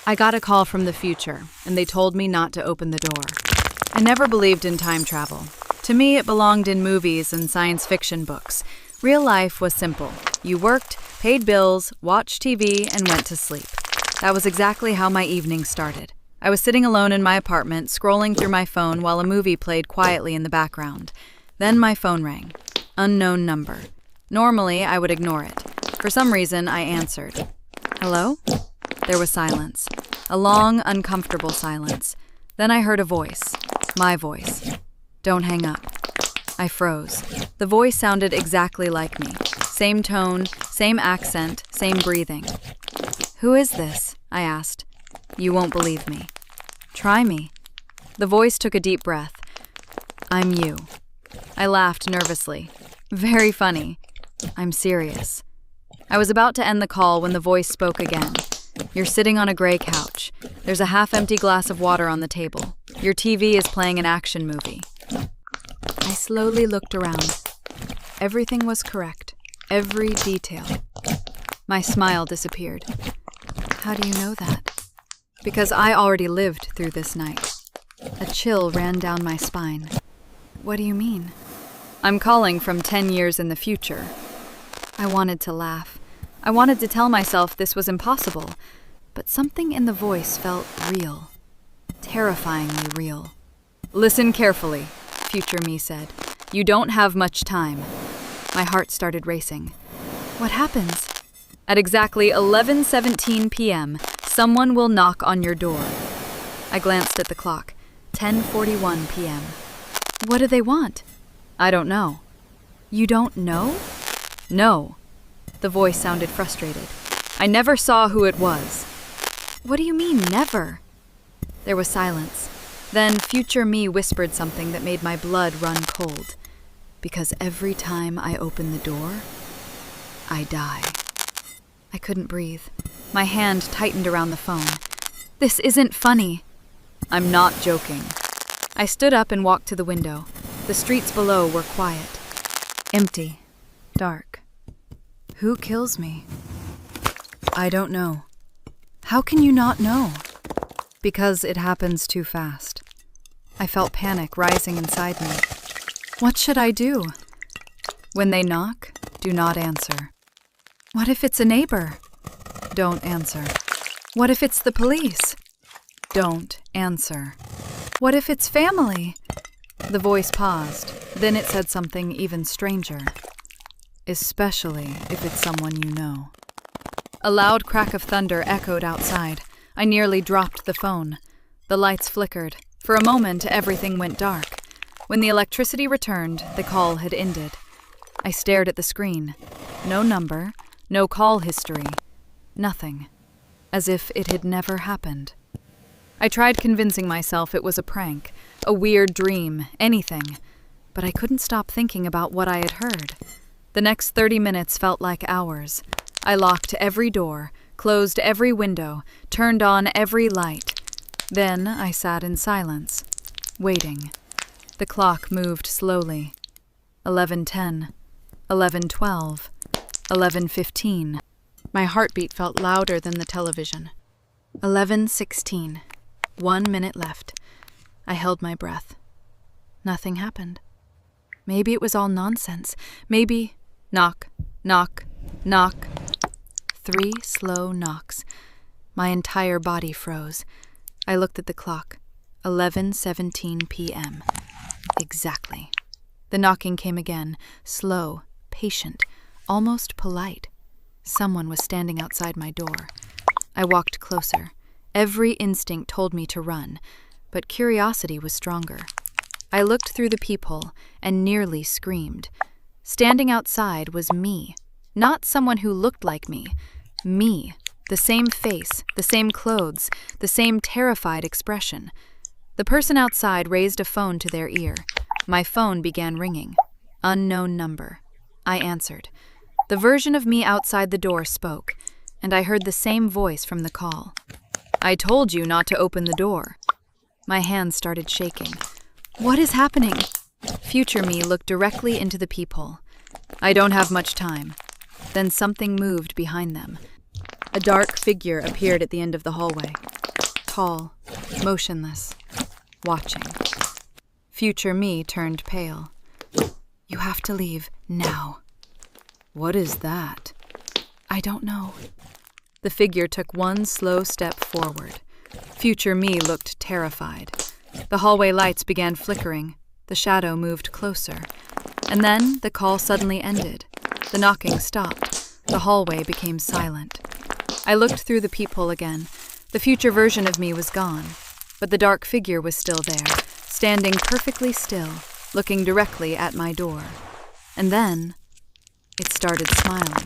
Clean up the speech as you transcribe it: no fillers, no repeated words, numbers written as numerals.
I got a call from the future, and they told me not to open the door. I never believed in time travel. To me, it belonged in movies and science fiction books. Real life was simple. You worked, paid bills, watched TV, and went to sleep. That was exactly how my evening started. I was sitting alone in my apartment, scrolling through my phone while a movie played quietly in the background. Then my phone rang. Unknown number. Normally, I would ignore it. For some reason, I answered. Hello? There was silence. A long, uncomfortable silence. Then I heard a voice. My voice. Don't hang up. I froze. The voice sounded exactly like me. Same tone, same accent, same breathing. Who is this? I asked. You won't believe me. Try me. The voice took a deep breath. I'm you. I laughed nervously. Very funny. I'm serious. I was about to end the call when the voice spoke again. You're sitting on a gray couch. There's a half-empty glass of water on the table. Your TV is playing an action movie. I slowly looked around. Everything was correct. Every detail. My smile disappeared. How do you know that? Because I already lived through this night. A chill ran down my spine. What do you mean? I'm calling from 10 years in the future. I wanted to laugh. I wanted to tell myself this was impossible, but something in the voice felt real. Terrifyingly real. Listen carefully, future me said. You don't have much time. My heart started racing. What happens? At exactly 11:17 p.m., someone will knock on your door. I glanced at the clock. 10:41 p.m. What do they want? I don't know. You don't know? No. The voice sounded frustrated. I never saw who it was. What do you mean, never? There was silence. Then future me whispered something that made my blood run cold. Because every time I open the door, I die. I couldn't breathe. My hand tightened around the phone. This isn't funny. I'm not joking. I stood up and walked to the window. The streets below were quiet. Empty. Dark. Who kills me? I don't know. How can you not know? Because it happens too fast. I felt panic rising inside me. What should I do? When they knock, do not answer. What if it's a neighbor? Don't answer. What if it's the police? Don't answer. What if it's family? The voice paused. Then it said something even stranger. Especially if it's someone you know. A loud crack of thunder echoed outside. I nearly dropped the phone. The lights flickered. For a moment, everything went dark. When the electricity returned, the call had ended. I stared at the screen. No number, no call history. Nothing. As if it had never happened. I tried convincing myself it was a prank, a weird dream, anything. But I couldn't stop thinking about what I had heard. The next 30 minutes felt like hours. I locked every door, closed every window, turned on every light. Then I sat in silence, waiting. The clock moved slowly. 11:10, 11:12, 11:15. My heartbeat felt louder than the television. 11:16. 1 minute left. I held my breath. Nothing happened. Maybe it was all nonsense. Maybe... Knock, knock, knock. 3 slow knocks. My entire body froze. I looked at the clock. 11:17 p.m. Exactly. The knocking came again, slow, patient, almost polite. Someone was standing outside my door. I walked closer. Every instinct told me to run, but curiosity was stronger. I looked through the peephole and nearly screamed. Standing outside was me, not someone who looked like me. Me, the same face, the same clothes, the same terrified expression. The person outside raised a phone to their ear. My phone began ringing. Unknown number. I answered. The version of me outside the door spoke, and I heard the same voice from the call. I told you not to open the door. My hands started shaking. What is happening? Future me looked directly into the peephole. I don't have much time. Then something moved behind them. A dark figure appeared at the end of the hallway. Tall, motionless, watching. Future me turned pale. "You have to leave now." "What is that?" "I don't know." The figure took one slow step forward. Future me looked terrified. The hallway lights began flickering. The shadow moved closer. And then the call suddenly ended. The knocking stopped. The hallway became silent. I looked through the peephole again. The future version of me was gone, but the dark figure was still there, standing perfectly still, looking directly at my door. And then it started smiling.